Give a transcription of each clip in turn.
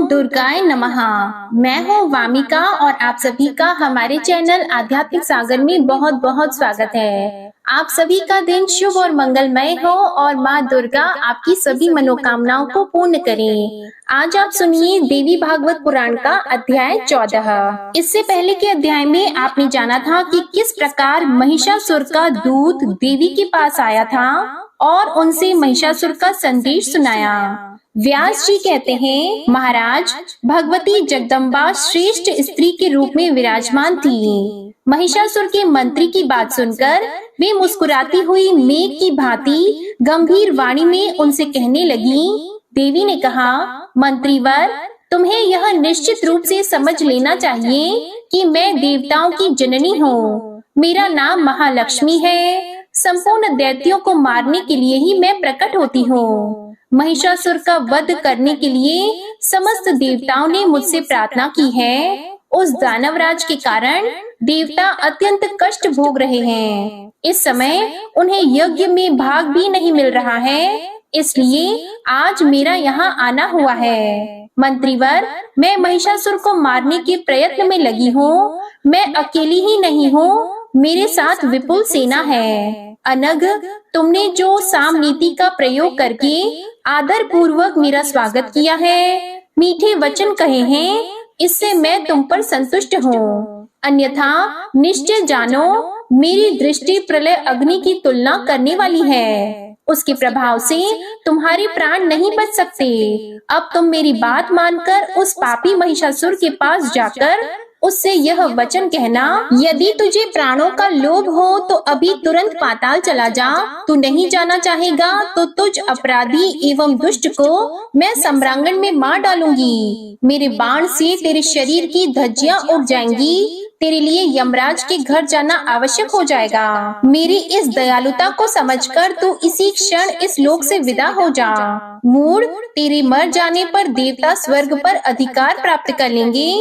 दुर्गाय नमः। मैं हूँ वामिका और आप सभी का हमारे चैनल आध्यात्मिक सागर में बहुत बहुत स्वागत है। आप सभी का दिन शुभ और मंगलमय हो और माँ दुर्गा आपकी सभी मनोकामनाओं को पूर्ण करें। आज आप सुनिए देवी भागवत पुराण का अध्याय 14। इससे पहले के अध्याय में आपने जाना था कि किस प्रकार महिषासुर का दूत देवी के पास आया था और उनसे महिषासुर का संदेश सुनाया। व्यास जी कहते हैं, महाराज, भगवती जगदम्बा श्रेष्ठ स्त्री के रूप में विराजमान थी। महिषासुर के मंत्री की बात सुनकर वे मुस्कुराती हुई मेघ की भांति गंभीर वाणी में उनसे कहने लगी। देवी ने कहा, मंत्रीवर, तुम्हें यह निश्चित रूप से समझ लेना चाहिए कि मैं देवताओं की जननी हूँ। मेरा नाम महालक्ष्मी है। संपूर्ण दैत्यों को मारने के लिए ही मैं प्रकट होती हूँ। महिषासुर का वध करने के लिए समस्त देवताओं ने मुझसे प्रार्थना की है। उस दानवराज के कारण देवता अत्यंत कष्ट भोग रहे हैं। इस समय उन्हें यज्ञ में भाग भी नहीं मिल रहा है, इसलिए आज मेरा यहाँ आना हुआ है। मंत्रीवर, मैं महिषासुर को मारने के प्रयत्न में लगी हूँ। मैं अकेली ही नहीं हूँ, मेरे साथ विपुल सेना है। अनग, तुमने जो साम नीति का प्रयोग करके आदर पूर्वक मेरा स्वागत किया है, मीठे वचन कहे हैं, इससे मैं तुम पर संतुष्ट हूँ। अन्यथा निश्चय जानो, मेरी दृष्टि प्रलय अग्नि की तुलना करने वाली है। उसके प्रभाव से तुम्हारे प्राण नहीं बच सकते। अब तुम मेरी बात मानकर उस पापी महिषासुर के पास जाकर उससे यह वचन कहना, यदि तुझे प्राणों का लोभ हो तो अभी तुरंत पाताल चला जा। तू नहीं जाना चाहेगा तो तुझ अपराधी एवं दुष्ट को मैं सम्रांगण में मार डालूंगी। मेरे बाण से तेरे शरीर की धज्जियां उड़ जाएंगी। तेरे लिए यमराज के घर जाना आवश्यक हो जाएगा। मेरी इस दयालुता को समझकर तू इसी क्षण इस लोक से विदा हो जा। मूढ़, तेरे मर जाने पर देवता स्वर्ग पर अधिकार प्राप्त कर लेंगे,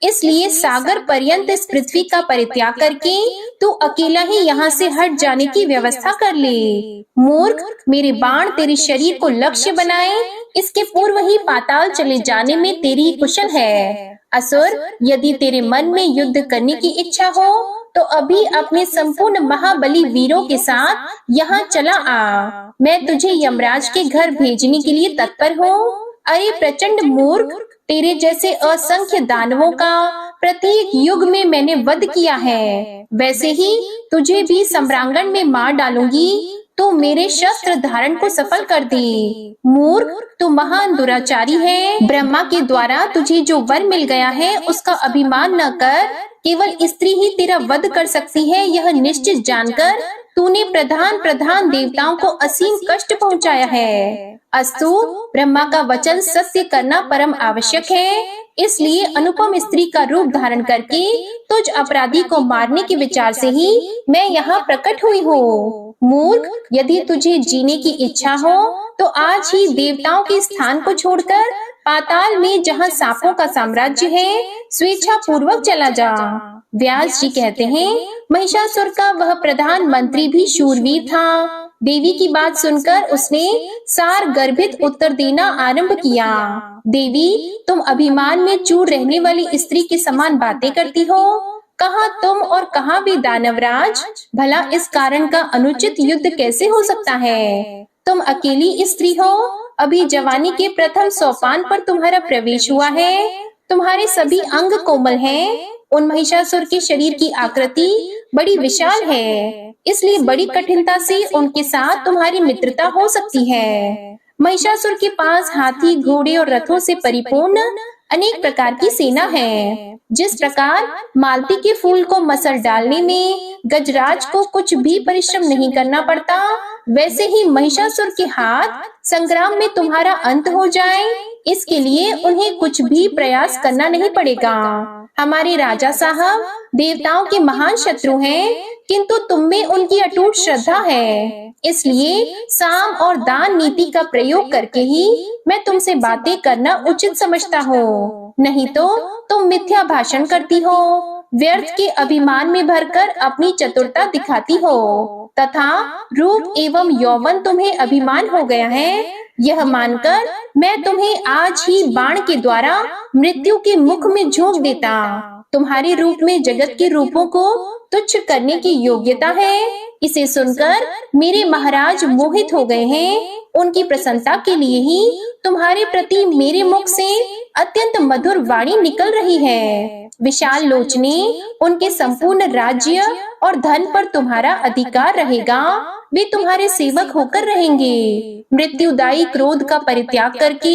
इसलिए सागर पर्यंत इस पृथ्वी का परित्याग करके तू अकेला ही यहाँ से हट जाने की व्यवस्था कर ले। मूर्ख, मेरे बाण तेरे शरीर को लक्ष्य बनाए, इसके पूर्व ही पाताल चले जाने में तेरी कुशल है। असुर, यदि तेरे मन में युद्ध करने की इच्छा हो तो अभी अपने संपूर्ण महाबली वीरों के साथ यहाँ चला आ। मैं तुझे यमराज के घर भेजने के लिए तत्पर हूँ। अरे प्रचंड मूर्ख, तेरे जैसे असंख्य दानवों का प्रत्येक युग में मैंने वध किया है, वैसे ही तुझे भी सम्रांगण में मार डालूंगी। तो मेरे शस्त्र धारण को सफल कर दे। मूर्ख, तू महान दुराचारी है। ब्रह्मा के द्वारा तुझे जो वर मिल गया है उसका अभिमान न कर। केवल स्त्री ही तेरा वध कर सकती है, यह निश्चित जानकर तूने प्रधान देवताओं को असीम कष्ट पहुंचाया है। अस्तु, ब्रह्मा का वचन सत्य करना परम आवश्यक है, इसलिए अनुपम स्त्री का रूप धारण करके तुझ अपराधी को मारने के विचार से ही मैं यहाँ प्रकट हुई हूँ। मूर्ख, यदि तुझे जीने की इच्छा हो तो आज ही देवताओं के स्थान को छोड़कर पाताल में जहाँ सांपों का साम्राज्य है, स्वेच्छा पूर्वक चला जा। व्यास जी कहते हैं, महिषासुर का वह प्रधान मंत्री भी शूरवीर था। देवी की बात सुनकर उसने सार गर्भित उत्तर देना आरंभ किया। देवी, तुम अभिमान में चूर रहने वाली स्त्री के समान बातें करती हो। कहाँ तुम और कहाँ भी दानवराज? भला इस कारण का अनुचित युद्ध कैसे हो सकता है? तुम अकेली स्त्री हो। अभी जवानी के प्रथम सोपान पर तुम्हारा प्रवेश हुआ है। तुम्हारे सभी अंग कोमल हैं। उन महिषासुर के शरीर की आकृति बड़ी विशाल है, इसलिए बड़ी कठिनता से उनके साथ तुम्हारी मित्रता हो सकती है। महिषासुर के पास हाथी, घोड़े और रथों से परिपूर्ण अनेक प्रकार की सेना है। जिस प्रकार मालती के फूल को मसल डालने में गजराज को कुछ भी परिश्रम नहीं करना पड़ता, वैसे ही महिषासुर के हाथ संग्राम में तुम्हारा अंत हो जाए, इसके लिए उन्हें कुछ भी प्रयास करना नहीं पड़ेगा। हमारे राजा साहब देवताओं के महान शत्रु हैं, किंतु तुम में उनकी अटूट श्रद्धा है, इसलिए साम और दान नीति का प्रयोग करके ही मैं तुमसे बातें करना उचित समझता हूँ। नहीं तो तुम मिथ्या भाषण करती हो, व्यर्थ के अभिमान में भरकर अपनी चतुरता दिखाती हो, तथा रूप एवं यौवन तुम्हें अभिमान हो गया है। यह मानकर मैं तुम्हें आज ही बाण के द्वारा मृत्यु के मुख में झोंक देता। तुम्हारे रूप में जगत के रूपों को तुच्छ करने की योग्यता है। इसे सुनकर मेरे महाराज मोहित हो गए हैं। उनकी प्रसन्नता के लिए ही तुम्हारे प्रति मेरे मुख से अत्यंत मधुर वाणी निकल रही है। विशाल लोचने, उनके संपूर्ण राज्य और धन पर तुम्हारा अधिकार रहेगा। वे तुम्हारे सेवक होकर रहेंगे। मृत्युदायी क्रोध का परित्याग करके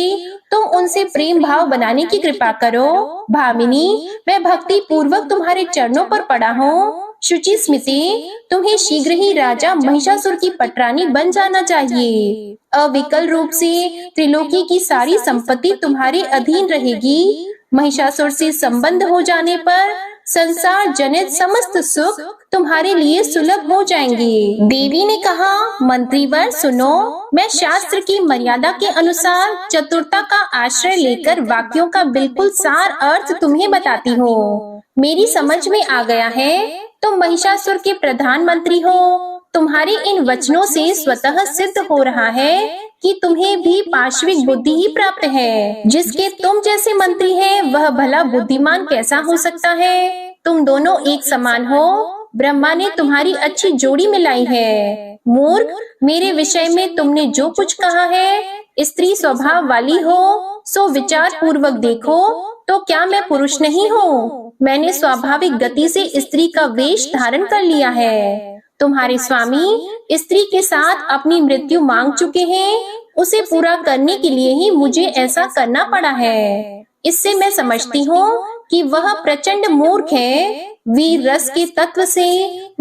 तुम उनसे प्रेम भाव बनाने की कृपा करो। भामिनी, मैं भक्ति पूर्वक तुम्हारे चरणों पर पड़ा हूँ। शुचि स्मिते, तुम्हें शीघ्र ही राजा महिषासुर की पटरानी बन जाना चाहिए। अविकल रूप से त्रिलोकी की सारी संपत्ति तुम्हारे अधीन रहेगी। महिषासुर से संबंध हो जाने पर संसार जनित समस्त सुख तुम्हारे लिए सुलभ हो जाएंगे। देवी ने कहा, मंत्रीवर सुनो, मैं शास्त्र की मर्यादा के अनुसार चतुरता का आश्रय लेकर वाक्यों का बिल्कुल सार अर्थ तुम्हें बताती हूँ। मेरी समझ में आ गया है तुम महिषासुर के प्रधानमंत्री हो। तुम्हारे इन वचनों से स्वतः सिद्ध हो रहा है कि तुम्हें भी पाशविक बुद्धि ही प्राप्त है। जिसके तुम जैसे मंत्री हैं, वह भला बुद्धिमान कैसा हो सकता है? तुम दोनों एक समान हो। ब्रह्मा ने तुम्हारी अच्छी जोड़ी मिलाई है। मूर्ख, मेरे विषय में तुमने जो कुछ कहा है, स्त्री स्वभाव वाली हो, सो विचार पूर्वक देखो तो क्या मैं पुरुष नहीं हूँ? मैंने स्वाभाविक गति से स्त्री का वेश धारण कर लिया है। तुम्हारे स्वामी स्त्री के साथ अपनी मृत्यु मांग चुके हैं। उसे पूरा करने के लिए ही मुझे ऐसा करना पड़ा है। इससे मैं समझती हूँ कि वह प्रचंड मूर्ख है। वीर रस के तत्व से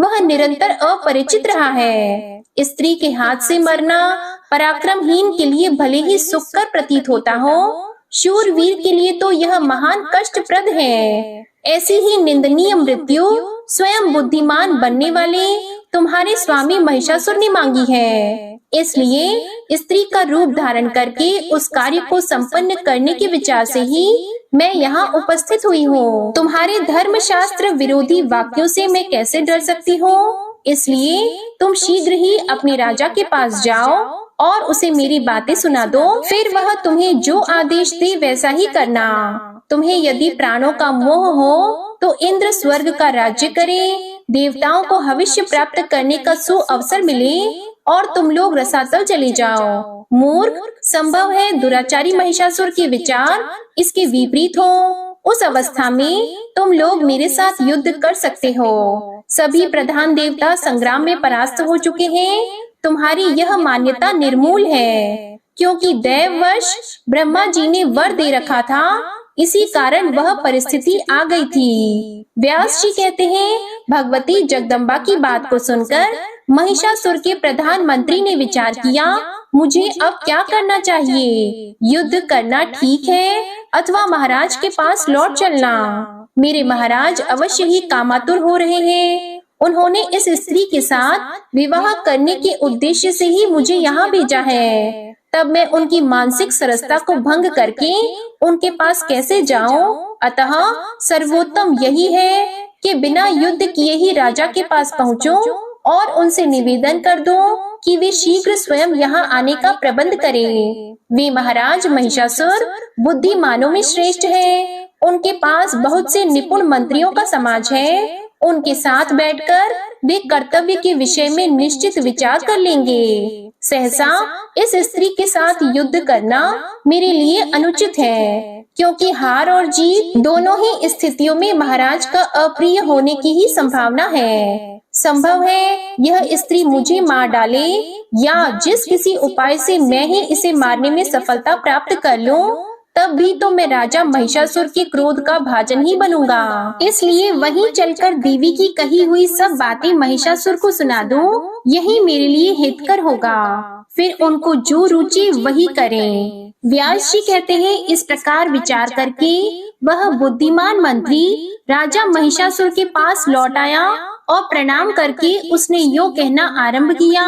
वह निरंतर अपरिचित रहा है। स्त्री के हाथ से मरना पराक्रमहीन के लिए भले ही सुखकर प्रतीत होता हो, शूरवीर के लिए तो यह महान कष्टप्रद है। ऐसी ही निंदनीय मृत्यु स्वयं बुद्धिमान बनने वाले तुम्हारे स्वामी महिषासुर ने मांगी है। इसलिए स्त्री का रूप धारण करके उस कार्य को संपन्न करने के विचार से ही मैं यहाँ उपस्थित हुई हूँ। तुम्हारे धर्म शास्त्र विरोधी वाक्यों से मैं कैसे डर सकती हूँ? इसलिए तुम शीघ्र ही अपने राजा के पास जाओ और उसे मेरी बातें सुना दो। फिर वह तुम्हें जो आदेश दे वैसा ही करना। तुम्हें यदि प्राणों का मोह हो तो इंद्र स्वर्ग का राज्य करे, देवताओं को भविष्य प्राप्त करने का सु अवसर मिले और तुम लोग रसातल चले जाओ। मूर्ख, संभव है दुराचारी महिषासुर के विचार इसके विपरीत हो। उस अवस्था में तुम लोग मेरे साथ युद्ध कर सकते हो। सभी प्रधान देवता संग्राम में परास्त हो चुके हैं। तुम्हारी यह मान्यता निर्मूल है, क्योंकि दैववश ब्रह्मा जी ने वर दे रखा था। इसी कारण वह परिस्थिति आ गई थी। व्यास जी कहते हैं, भगवती जगदम्बा की बात को सुनकर महिषासुर के प्रधानमंत्री ने विचार किया, मुझे अब क्या करना चाहिए? युद्ध करना ठीक है अथवा महाराज के पास लौट चलना? मेरे महाराज अवश्य ही कामातुर हो रहे हैं। उन्होंने इस स्त्री के साथ विवाह करने के उद्देश्य से ही मुझे यहाँ भेजा है। तब मैं उनकी मानसिक सरसता को भंग करके उनके पास कैसे जाऊं? अतः सर्वोत्तम यही है कि बिना युद्ध किए ही राजा के पास पहुंचूं और उनसे निवेदन कर दूं कि वे शीघ्र स्वयं यहाँ आने का प्रबंध करें। वे महाराज महिषासुर बुद्धिमानों में श्रेष्ठ हैं। उनके पास बहुत से निपुण मंत्रियों का समाज है। उनके साथ बैठकर वे कर्तव्य के विषय में निश्चित विचार कर लेंगे। सहसा इस स्त्री के साथ युद्ध करना मेरे लिए अनुचित है, क्योंकि हार और जीत दोनों ही स्थितियों में महाराज का अप्रिय होने की ही संभावना है। संभव है यह स्त्री मुझे मार डाले या जिस किसी उपाय से मैं ही इसे मारने में सफलता प्राप्त कर लूं, तब भी तो मैं राजा महिषासुर के क्रोध का भाजन ही बनूंगा। इसलिए वहीं चलकर देवी की कही हुई सब बातें महिषासुर को सुना दूं, यही मेरे लिए हितकर होगा। फिर उनको जो रुचि वही करें। व्यास जी कहते हैं, इस प्रकार विचार करके वह बुद्धिमान मंत्री राजा महिषासुर के पास लौट आया और प्रणाम करके उसने यो कहना आरंभ किया,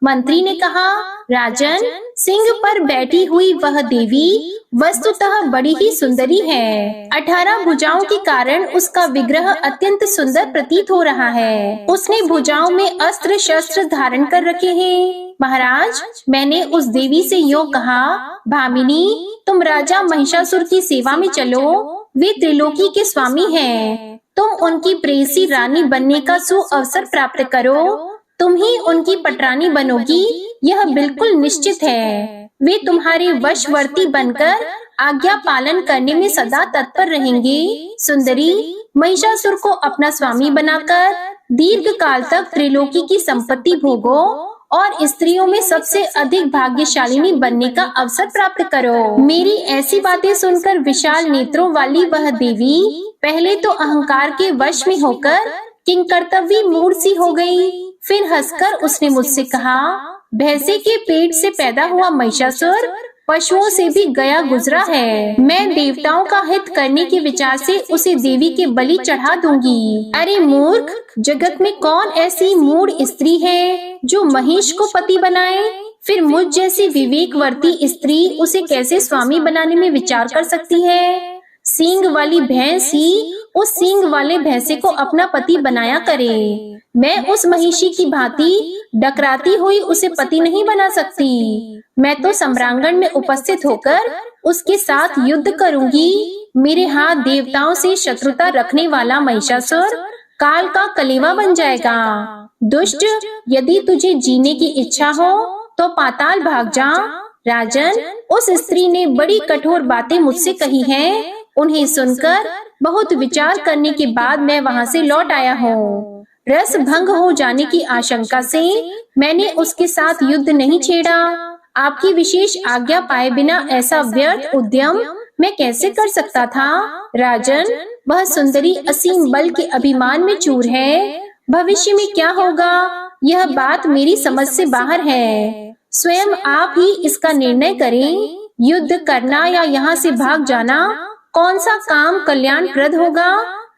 मंत्री ने कहा, राजन, सिंह पर बैठी हुई वह देवी वस्तुतः बड़ी ही सुंदरी है। 18 भुजाओं के कारण उसका विग्रह अत्यंत सुंदर प्रतीत हो रहा है। उसने भुजाओं में अस्त्र शस्त्र धारण कर रखे हैं। महाराज, मैंने उस देवी से यूँ कहा, भामिनी, तुम राजा महिषासुर की सेवा में चलो। वे त्रिलोकी के स्वामी हैं। तुम उनकी प्रेयसी रानी बनने का सुअवसर प्राप्त करो। तुम ही उनकी पटरानी बनोगी, यह बिल्कुल निश्चित है। वे तुम्हारे वशवर्ती बनकर आज्ञा पालन करने में सदा तत्पर रहेंगे। सुंदरी, महिषासुर को अपना स्वामी बनाकर दीर्घ काल तक त्रिलोकी की संपत्ति भोगो और स्त्रियों में सबसे अधिक भाग्यशालिनी बनने का अवसर प्राप्त करो। मेरी ऐसी बातें सुनकर विशाल नेत्रों वाली वह देवी पहले तो अहंकार के वश में होकर किंकर्तव्य मूड सी हो गई। फिर हंसकर उसने मुझसे कहा, भैंसे के पेट से पैदा हुआ महिषासुर पशुओं से भी गया गुजरा है। मैं देवताओं का हित करने के विचार से उसे देवी के बलि चढ़ा दूंगी। अरे मूर्ख, जगत में कौन ऐसी मूढ़ स्त्री है जो महिष को पति बनाए? फिर मुझ जैसी विवेकवर्ती स्त्री उसे कैसे स्वामी बनाने में विचार कर सकती है? सींग वाली भैंस ही उस सींग वाले भैंसे को अपना पति बनाया करे। मैं उस महिषी की भांति डकराती हुई उसे पति नहीं बना सकती। मैं तो सम्रांगण में उपस्थित होकर उसके साथ युद्ध करूंगी। मेरे हाथ देवताओं से शत्रुता रखने वाला महिषासुर काल का कलेवा बन जाएगा। दुष्ट, यदि तुझे जीने की इच्छा हो तो पाताल भाग जा। राजन, उस स्त्री ने बड़ी कठोर बातें मुझसे कही हैं। उन्हें सुनकर बहुत विचार करने के बाद मैं वहां से लौट आया हूँ। रस भंग हो जाने की आशंका से मैंने उसके साथ युद्ध नहीं छेड़ा। आपकी विशेष आज्ञा पाए बिना ऐसा व्यर्थ उद्यम मैं कैसे कर सकता था? राजन, वह सुंदरी असीम बल के अभिमान में चूर है। भविष्य में क्या होगा, यह बात मेरी समझ से बाहर है। स्वयं आप ही इसका निर्णय करें। युद्ध करना या यहाँ से भाग जाना, कौन सा काम कल्याणप्रद होगा,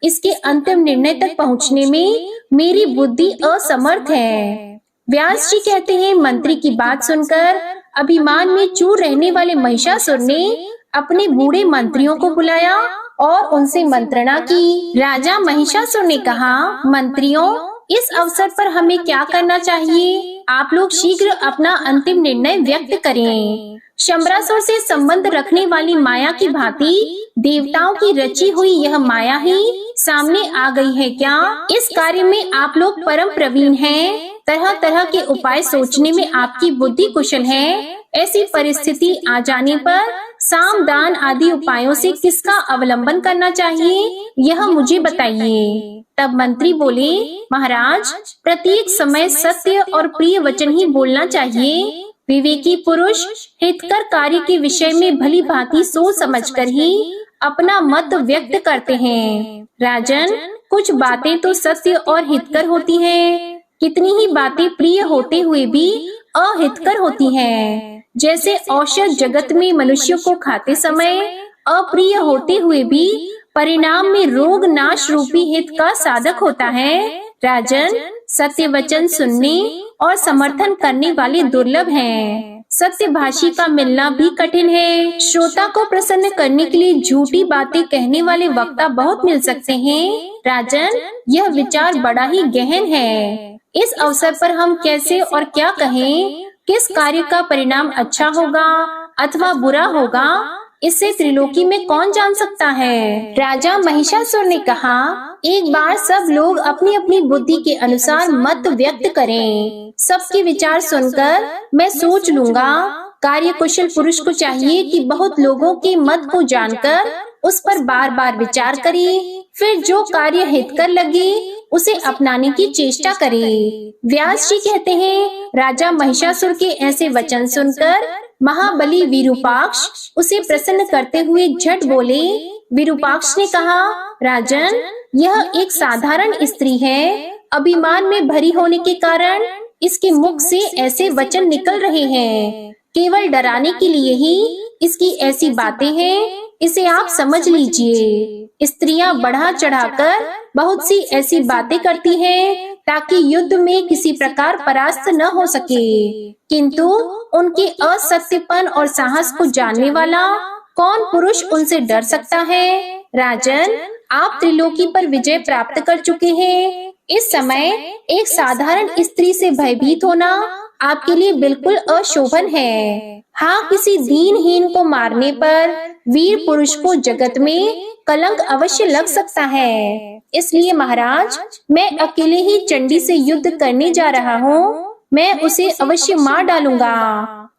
इसके अंतिम निर्णय तक पहुँचने में मेरी बुद्धि असमर्थ है। व्यास जी कहते हैं, मंत्री की बात सुनकर अभिमान में चूर रहने वाले महिषासुर ने अपने बूढ़े मंत्रियों को बुलाया और उनसे मंत्रणा की। राजा महिषासुर ने कहा, मंत्रियों, इस अवसर पर हमें क्या करना चाहिए? आप लोग शीघ्र अपना अंतिम निर्णय व्यक्त करें। शंबरासुर से संबंध रखने वाली माया की भांति देवताओं की रची हुई यह माया ही सामने आ गई है क्या? इस कार्य में आप लोग परम प्रवीण हैं। तरह तरह के उपाय सोचने में आपकी बुद्धि कुशल है। ऐसी परिस्थिति आ जाने पर साम दान आदि उपायों से किसका अवलंबन करना चाहिए, यह मुझे बताइए। तब मंत्री बोले, महाराज, प्रत्येक समय सत्य और प्रिय वचन ही बोलना चाहिए। विवेकी पुरुष हितकर कार्य के विषय में भली भांति सोच समझकर ही अपना मत व्यक्त करते हैं। राजन, कुछ बातें तो सत्य और हितकर होती हैं, कितनी ही बातें प्रिय होते हुए भी अहितकर होती हैं। जैसे औषध जगत में मनुष्यों को खाते समय अप्रिय होते हुए भी परिणाम में रोग नाश रूपी हित का साधक होता है। राजन, सत्य वचन सुनने और समर्थन करने वाले दुर्लभ हैं। सत्यभाषी का मिलना भी कठिन है। श्रोता को प्रसन्न करने के लिए झूठी बातें कहने वाले वक्ता बहुत मिल सकते हैं। राजन, यह विचार बड़ा ही गहन है। इस अवसर पर हम कैसे और क्या कहें, किस कार्य का परिणाम अच्छा होगा अथवा बुरा होगा, इससे त्रिलोकी में कौन जान सकता है। राजा महिषासुर ने कहा, एक बार सब लोग अपनी अपनी बुद्धि के अनुसार मत व्यक्त करें। सबके विचार सुनकर मैं सोच लूंगा। कार्य कुशल पुरुष को चाहिए कि बहुत लोगों के मत को जानकर उस पर बार बार विचार करे, फिर जो कार्य हितकर लगे उसे अपनाने की चेष्टा करे। व्यास जी कहते हैं, राजा महिषासुर के ऐसे वचन सुनकर महाबली विरूपाक्ष उसे प्रसन्न करते हुए झट बोले। विरूपाक्ष ने कहा, राजन, यह एक साधारण स्त्री है। अभिमान में भरी होने के कारण इसके मुख से ऐसे वचन निकल रहे हैं। केवल डराने के लिए ही इसकी ऐसी बातें हैं, इसे आप समझ लीजिए। स्त्रियां बढ़ा चढ़ाकर बहुत सी ऐसी बातें करती हैं ताकि युद्ध में किसी प्रकार परास्त न हो सके। किंतु उनके असत्यपन और साहस को जानने वाला कौन पुरुष उनसे डर सकता है? राजन, आप त्रिलोकी पर विजय प्राप्त कर चुके हैं। इस समय एक साधारण स्त्री से भयभीत होना आपके लिए बिल्कुल अशोभन है। हाँ, किसी दीनहीन को मारने पर वीर पुरुष को जगत में कलंक अवश्य लग सकता है। इसलिए महाराज, मैं अकेले ही चंडी से युद्ध करने जा रहा हूँ। मैं उसे अवश्य मार डालूंगा।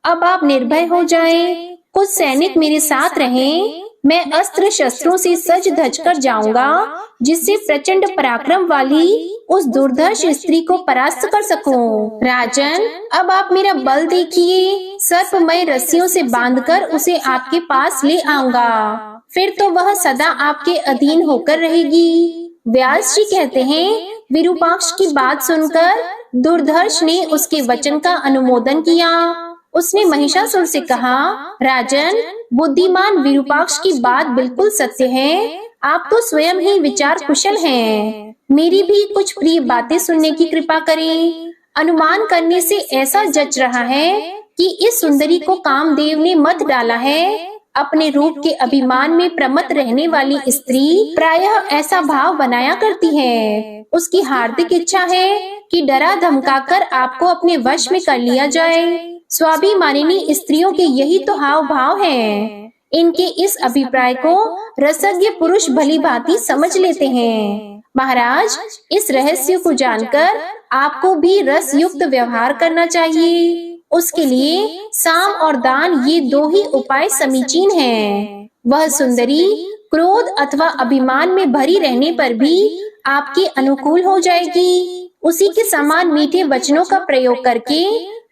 अब आप निर्भय हो जाएं। कुछ सैनिक मेरे साथ रहें। मैं अस्त्र शस्त्रों से सज धज कर जाऊंगा, जिससे प्रचंड पराक्रम वाली उस दुर्धर्ष स्त्री को परास्त कर सकूं। राजन, अब आप मेरा बल देखिए। सर्पमय रस्सियों से बांधकर उसे आपके पास ले आऊंगा। फिर तो वह सदा आपके अधीन होकर रहेगी। व्यास जी कहते हैं, विरूपाक्ष की बात सुनकर दुर्धर्ष ने उसके वचन का अनुमोदन किया। उसने महिषासुर से कहा, राजन, बुद्धिमान विरूपाक्ष की बात बिल्कुल सत्य है। आप तो स्वयं ही विचार कुशल हैं। मेरी भी कुछ प्रिय बातें सुनने की कृपा करें। अनुमान करने से ऐसा जच रहा है कि इस सुंदरी को कामदेव ने मत डाला है। अपने रूप के अभिमान में प्रमत्त रहने वाली स्त्री प्रायः ऐसा भाव बनाया करती है। उसकी हार्दिक इच्छा है कि डरा धमकाकर आपको अपने वश में कर लिया जाए। स्वाभिमानिनी स्त्रियों के यही तो हाव भाव हैं। इनके इस अभिप्राय को रसज्ञ पुरुष भली भांति समझ लेते हैं। महाराज, इस रहस्य को जानकर आपको भी रस युक्त व्यवहार करना चाहिए। उसके लिए साम और दान, ये दो ही उपाय समीचीन हैं। वह सुंदरी क्रोध अथवा अभिमान में भरी रहने पर भी आपके अनुकूल हो जाएगी। उसी के समान मीठे वचनों का प्रयोग करके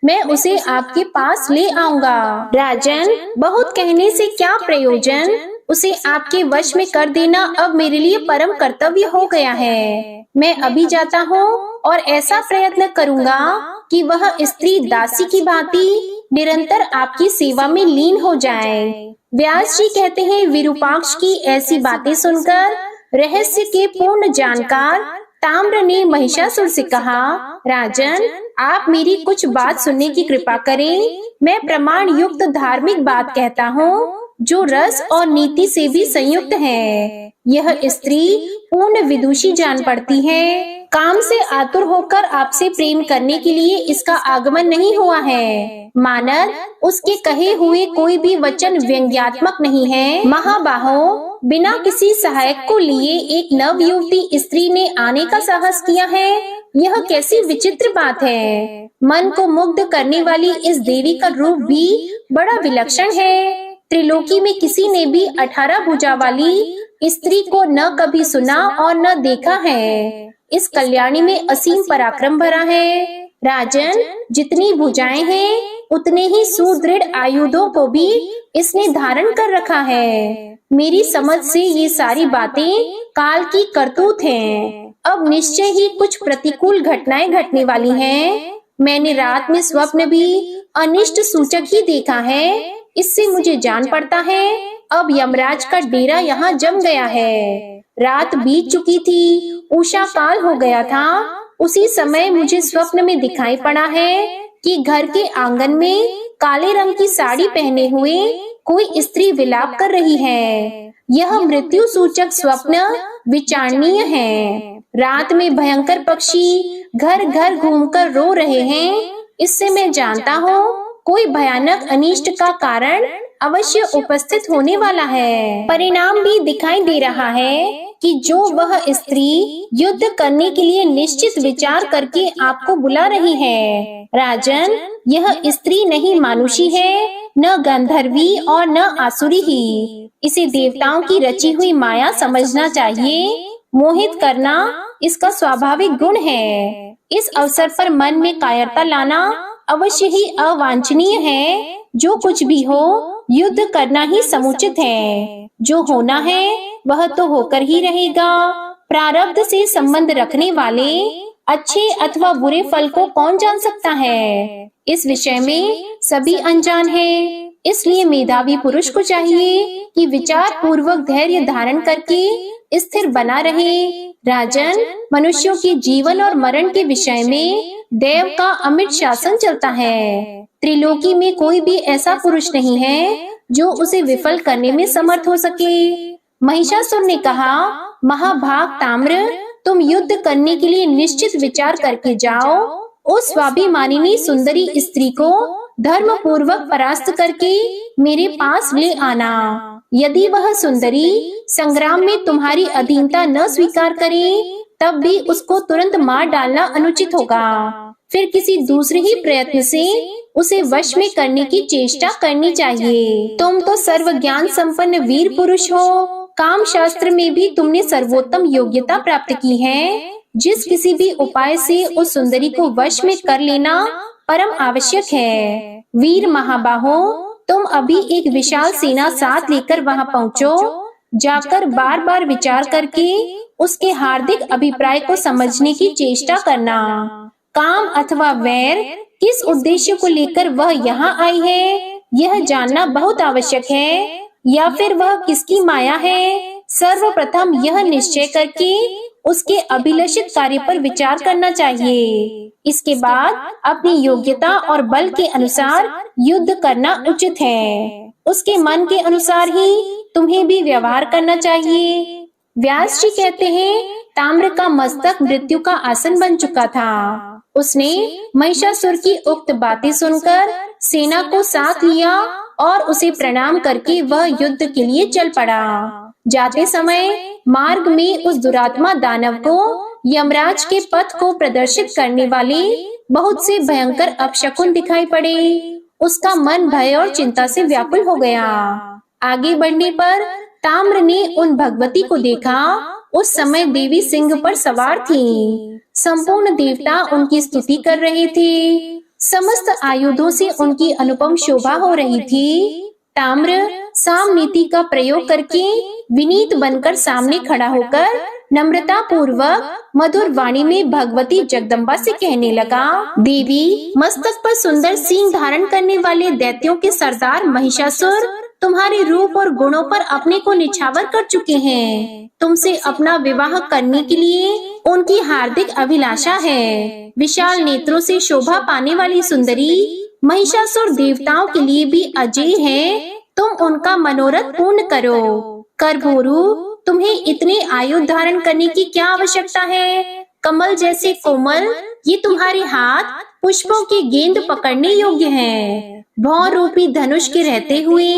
मैं उसे आपके पास ले आऊंगा। राजन, बहुत कहने से क्या प्रयोजन? उसे आपके वश में कर देना अब मेरे लिए परम कर्तव्य हो गया है। मैं अभी जाता हूँ और ऐसा प्रयत्न करूँगा कि वह स्त्री दासी की भांति निरंतर आपकी सेवा में लीन हो जाए। व्यास जी कहते हैं, विरूपाक्ष की ऐसी बातें सुनकर रहस्य के पूर्ण जानकार ताम्र ने महिषासुर से कहा, राजन, आप मेरी कुछ बात सुनने की कृपा करें। मैं प्रमाण युक्त धार्मिक बात कहता हूँ, जो रस और नीति से भी संयुक्त है। यह स्त्री पूर्ण विदुषी जान पड़ती है। काम से आतुर होकर आपसे प्रेम करने के लिए इसका आगमन नहीं हुआ है। मानद उसके कहे हुए कोई भी वचन व्यंग्यात्मक नहीं है। महाबाहो, बिना किसी सहायक को लिए एक नव युवती स्त्री ने आने का साहस किया है। यह कैसी विचित्र बात है। मन को मुग्ध करने वाली इस देवी का रूप भी बड़ा विलक्षण है। त्रिलोकी में किसी ने भी 18 भुजा वाली स्त्री को न कभी सुना और न देखा है। इस कल्याणी में असीम पराक्रम भरा है। राजन, जितनी भुजाएं हैं, उतने ही सुदृढ़ आयुधों को भी इसने धारण कर रखा है। मेरी समझ से ये सारी बातें काल की करतूत हैं। अब निश्चय ही कुछ प्रतिकूल घटनाएं घटने वाली हैं। मैंने रात में स्वप्न भी अनिष्ट सूचक ही देखा है। इससे मुझे जान पड़ता है अब यमराज का डेरा यहाँ जम गया है। रात बीत चुकी थी, उषा काल हो गया था। उसी समय मुझे स्वप्न में दिखाई पड़ा है कि घर के आंगन में काले रंग की साड़ी पहने हुए कोई स्त्री विलाप कर रही है। यह मृत्यु सूचक स्वप्न विचारणीय है। रात में भयंकर पक्षी घर घर घूमकर रो रहे हैं। इससे मैं जानता हूँ कोई भयानक अनिष्ट का कारण अवश्य उपस्थित होने वाला है। परिणाम भी दिखाई दे रहा है कि जो वह स्त्री युद्ध करने के लिए निश्चित विचार करके आपको बुला रही है। राजन, यह स्त्री नहीं मानुषी है, न गंधर्वी और न आसुरी ही। इसे देवताओं की रची हुई माया समझना चाहिए। मोहित करना इसका स्वाभाविक गुण है। इस अवसर पर मन में कायरता लाना अवश्य ही अवांछनीय है। जो कुछ भी हो, युद्ध करना ही समुचित है। जो होना है वह तो होकर ही रहेगा। प्रारब्ध से संबंध रखने वाले अच्छे अथवा बुरे फल को कौन जान सकता है। इस विषय में सभी अनजान हैं। इसलिए मेधावी पुरुष को चाहिए कि विचार पूर्वक धैर्य धारण करके स्थिर बना रहे। राजन, मनुष्यों के जीवन और मरण के विषय में देव का अमिट शासन चलता है। त्रिलोकी में कोई भी ऐसा पुरुष नहीं है जो उसे विफल करने में समर्थ हो सके। महिषासुर ने कहा, महाभाग ताम्र, तुम युद्ध करने के लिए निश्चित विचार करके जाओ। उस स्वाभिमानिनी सुंदरी स्त्री को धर्म पूर्वक परास्त करके मेरे पास ले आना। यदि वह सुंदरी संग्राम में तुम्हारी अधीनता न स्वीकार करे, तब भी उसको तुरंत मार डालना अनुचित होगा। फिर किसी दूसरे ही प्रयत्न से उसे वश में करने की चेष्टा करनी चाहिए। तुम तो सर्व ज्ञान संपन्न वीर पुरुष हो। काम शास्त्र में भी तुमने सर्वोत्तम योग्यता प्राप्त की है। जिस किसी भी उपाय से उस सुंदरी को वश में कर लेना परम आवश्यक है। वीर महाबाहो, तुम अभी एक विशाल सेना साथ लेकर वहां पहुंचो। जाकर बार बार विचार करके उसके हार्दिक अभिप्राय को समझने की चेष्टा करना। काम अथवा वैर, किस उद्देश्य को लेकर वह यहाँ आई है, यह जानना बहुत आवश्यक है। या फिर वह किसकी माया है, सर्वप्रथम यह निश्चय करके उसके अभिलषित कार्य पर विचार करना चाहिए। इसके बाद अपनी योग्यता और बल के अनुसार युद्ध करना उचित है। उसके मन के अनुसार ही तुम्हें भी व्यवहार करना चाहिए। व्यास जी कहते हैं, ताम्र का मस्तक मृत्यु का आसन बन चुका था। उसने महिषासुर की उक्त बातें सुनकर सेना को साथ लिया और उसे प्रणाम करके वह युद्ध के लिए चल पड़ा। जाते समय मार्ग में उस दुरात्मा दानव को यमराज के पथ को प्रदर्शित करने वाले बहुत से भयंकर अपशकुन दिखाई पड़े। उसका मन भय और चिंता से व्याकुल हो गया। आगे बढ़ने पर ताम्र ने उन भगवती को देखा। उस समय देवी सिंह पर सवार थी। संपूर्ण देवता उनकी स्तुति कर रहे थे। समस्त आयुधों से उनकी अनुपम शोभा हो रही थी। ताम्र साम नीति का प्रयोग करके विनीत बनकर सामने खड़ा होकर नम्रता पूर्वक मधुर वाणी में भगवती जगदम्बा से कहने लगा, देवी, मस्तक पर सुंदर सींग धारण करने वाले दैत्यों के सरदार महिषासुर तुम्हारे रूप और गुणों पर अपने को निछावर कर चुके हैं। तुमसे अपना विवाह करने के लिए उनकी हार्दिक अभिलाषा है। विशाल नेत्रों से शोभा पाने वाली सुंदरी महिषासुर देवताओं के लिए भी अजय है। तुम उनका मनोरथ पूर्ण करो। करभोरु, तुम्हें इतने आयु धारण करने की क्या आवश्यकता है? कमल जैसे कोमल ये तुम्हारे हाथ पुष्पों की गेंद पकड़ने योग्य हैं। भौर रूपी धनुष के रहते हुए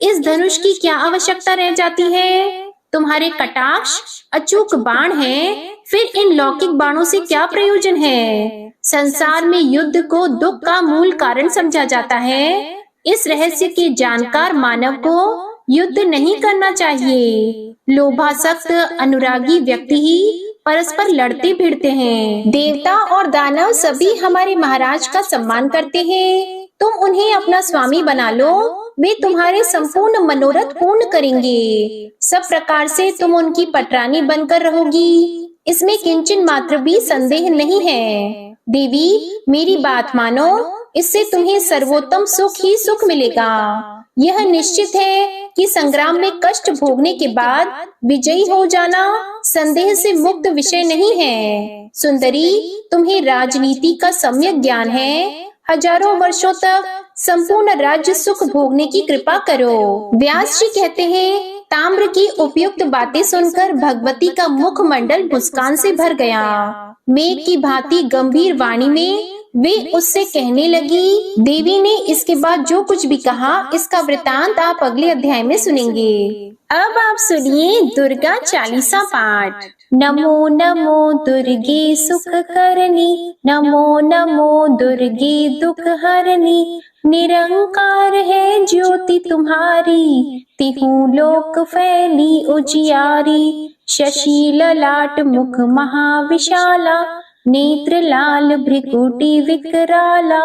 इस धनुष की क्या आवश्यकता रह जाती है? तुम्हारे कटाक्ष अचूक बाण हैं, फिर इन लौकिक बाणों से क्या प्रयोजन है? संसार में युद्ध को दुख का मूल कारण समझा जाता है। इस रहस्य के जानकार मानव को युद्ध नहीं करना चाहिए। लोभासक्त अनुरागी व्यक्ति ही परस्पर लड़ते भिड़ते हैं। देवता और दानव सभी हमारे महाराज का सम्मान करते हैं। तुम उन्हें अपना स्वामी बना लो, वे तुम्हारे संपूर्ण मनोरथ पूर्ण करेंगे। सब प्रकार से तुम उनकी पटरानी बनकर रहोगी, इसमें किंचन मात्र भी संदेह नहीं है। देवी, मेरी बात मानो, इससे तुम्हें सर्वोत्तम सुख ही सुख मिलेगा। यह निश्चित है कि संग्राम में कष्ट भोगने के बाद विजयी हो जाना संदेह से मुक्त विषय नहीं है। सुंदरी, तुम्हें राजनीति का सम्यक ज्ञान है। हजारों वर्षों तक संपूर्ण राज्य सुख भोगने की कृपा करो। व्यास जी कहते हैं, ताम्र की उपयुक्त बातें सुनकर भगवती का मुखमंडल मुस्कान से भर गया। मेघ की भांति गंभीर वाणी में वे उससे कहने लगी। देवी ने इसके बाद जो कुछ भी कहा, इसका वृतांत आप अगले अध्याय में सुनेंगे। अब आप सुनिए दुर्गा चालीसा पाठ। नमो नमो दुर्गे सुख करनी, नमो नमो दुर्गे दुख हरनी। निरंकार है ज्योति तुम्हारी, तिहु लोक फैली उजियारी। शशि ललाट मुख महाविशाला, नेत्र लाल भ्रिकुटी विकराला।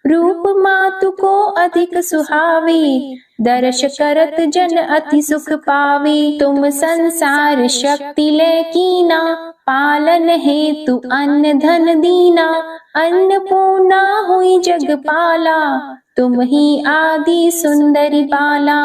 रूप मातु को अधिक सुहावे, दर्श करत जन अति सुख पावे। तुम संसार शक्ति ले कीना, पालन हेतु अन्न धन दीना। अन्नपूर्णा हुई जगपाला, तुम ही आदि सुंदरी बाला,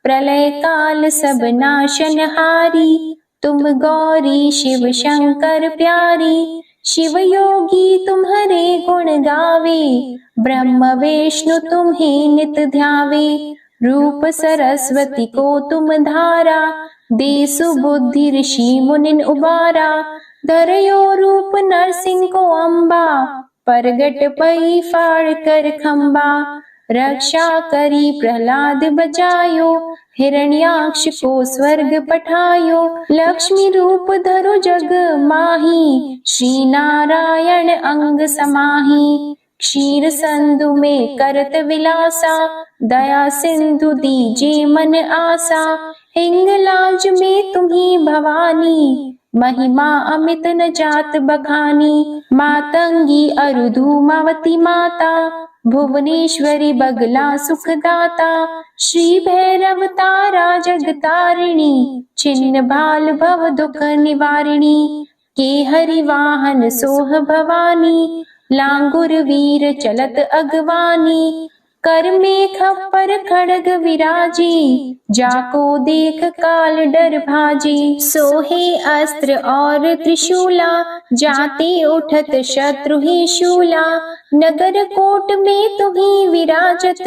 प्रलय काल सब नाशनहारी। तुम गौरी शिव शंकर प्यारी, शिव योगी तुम्हारे गुण गावे, ब्रह्म विष्णु तुम्हें नित ध्यावे। रूप सरस्वती को तुम धारा, दे सुबुद्धि ऋषि मुनिन उबारा। धरयो रूप नरसिंह को अम्बा, परगट पई फाड़ कर खंबा। रक्षा करी प्रहलाद बचायो, हिरण्याक्ष को स्वर्ग पठायो। लक्ष्मी रूप धरो जग माही, श्री नारायण अंग समाही। क्षीर संधु में करत विलासा, दया सिंधु दीजे मन आसा। हिंगलाज में तुम्ही भवानी, महिमा अमित न जात बखानी। मातंगी अरु धूमावती माता, भुवनेश्वरी बगला सुखदाता। श्री भैरव तारा जगतारिणी, छिन्न भाल भव दुख निवारिणी। के हरि वाहन सोह भवानी, लांगुर वीर चलत अगवानी। कर में खप्पर खड़ग विराजी, जाको देख काल डर भाजी। सोहे अस्त्र और त्रिशूला, जाते उठत शत्रु ही शूला। नगर कोट में तुम्ही विराजत,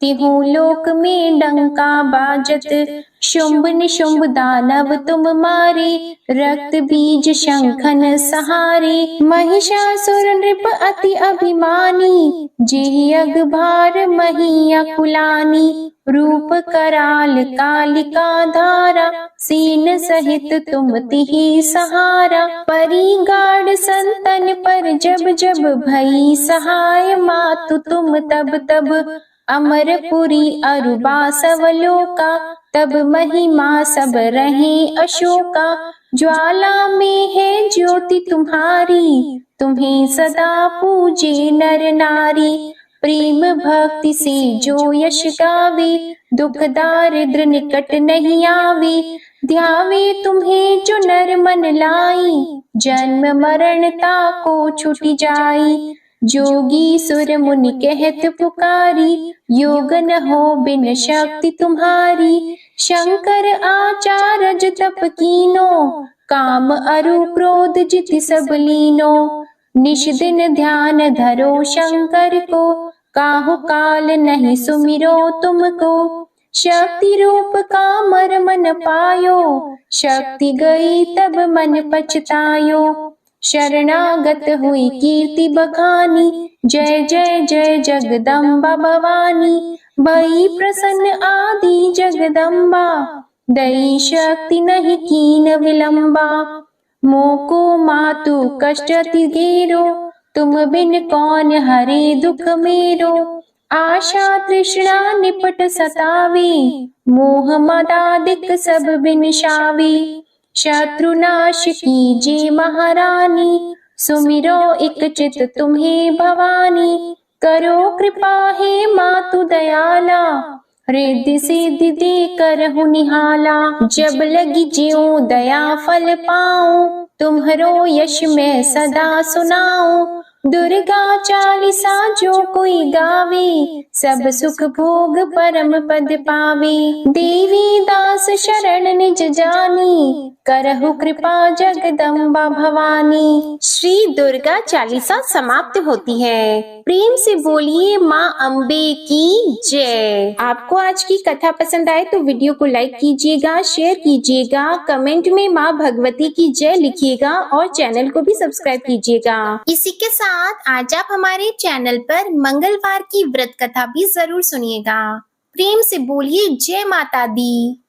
तिहु लोक में डंका बाजत। शुंभ निशुंभ दानव तुम मारे, रक्त बीज शंखन सहारे। महिषासुर नृप अति अभिमानी, जेहि अगभार मही अकुलानी। रूप कराल कालिका धारा, सीन सहित तुम तिहि सहारा। परी गाढ़ संतन पर जब जब भई सहाय, मातु तुम तब तब। अमरपुरी अरु बासवलोका, तब महिमा सब रहे अशोका। ज्वाला में है ज्योति तुम्हारी, तुम्हें सदा पूजे नर नारी। प्रेम भक्ति से जो यश गावे, दुख दारिद्र निकट नहीं आवे। ध्यावे तुम्हें जो नर मन लाई, जन्म मरणता को छुटी जाई। जोगी सुर मुनि कहत पुकारी, योग न हो बिन शक्ति तुम्हारी। शंकर आचारज तप कीनो, काम अरु क्रोध जित सब लीनो। निश दिन ध्यान धरो शंकर को, काहु काल नहीं सुमिरो तुमको। शक्ति रूप कामर मन पायो, शक्ति गई तब मन पछतायो। शरणागत हुई कीर्ति बखानी, जय जय जय जगदम्बा भवानी। भई प्रसन्न आदि जगदम्बा, दई शक्ति नहीं कीन विलंबा। मोको मातु कष्ट अति घेरो, तुम बिन कौन हरे दुख मेरो। आशा तृष्णा निपट सतावे, मोह मदादिक सब बिनशावे। शत्रु नाश कीजे महारानी, सुमिरो एक चित तुम्हें भवानी। करो कृपा हे मातु दयाला, रिद्धि सिद्धि दे करहु निहाला। जब लगी ज्यों दया फल पाऊं, तुम्हरो यश मैं सदा सुनाऊं। दुर्गा चालीसा जो कोई गावे, सब सुख भोग परम पद पावे। देवी दास शरण निज जानी, करहु कृपा जगदम्बा भवानी। श्री दुर्गा चालीसा समाप्त होती है। प्रेम से बोलिए माँ अम्बे की जय। आपको आज की कथा पसंद आए तो वीडियो को लाइक कीजिएगा, शेयर कीजिएगा, कमेंट में माँ भगवती की जय लिखिएगा और चैनल को भी सब्सक्राइब कीजिएगा। इसी के साथ आज आप हमारे चैनल पर मंगलवार की व्रत कथा भी जरूर सुनिएगा। प्रेम से बोलिए जय माता दी।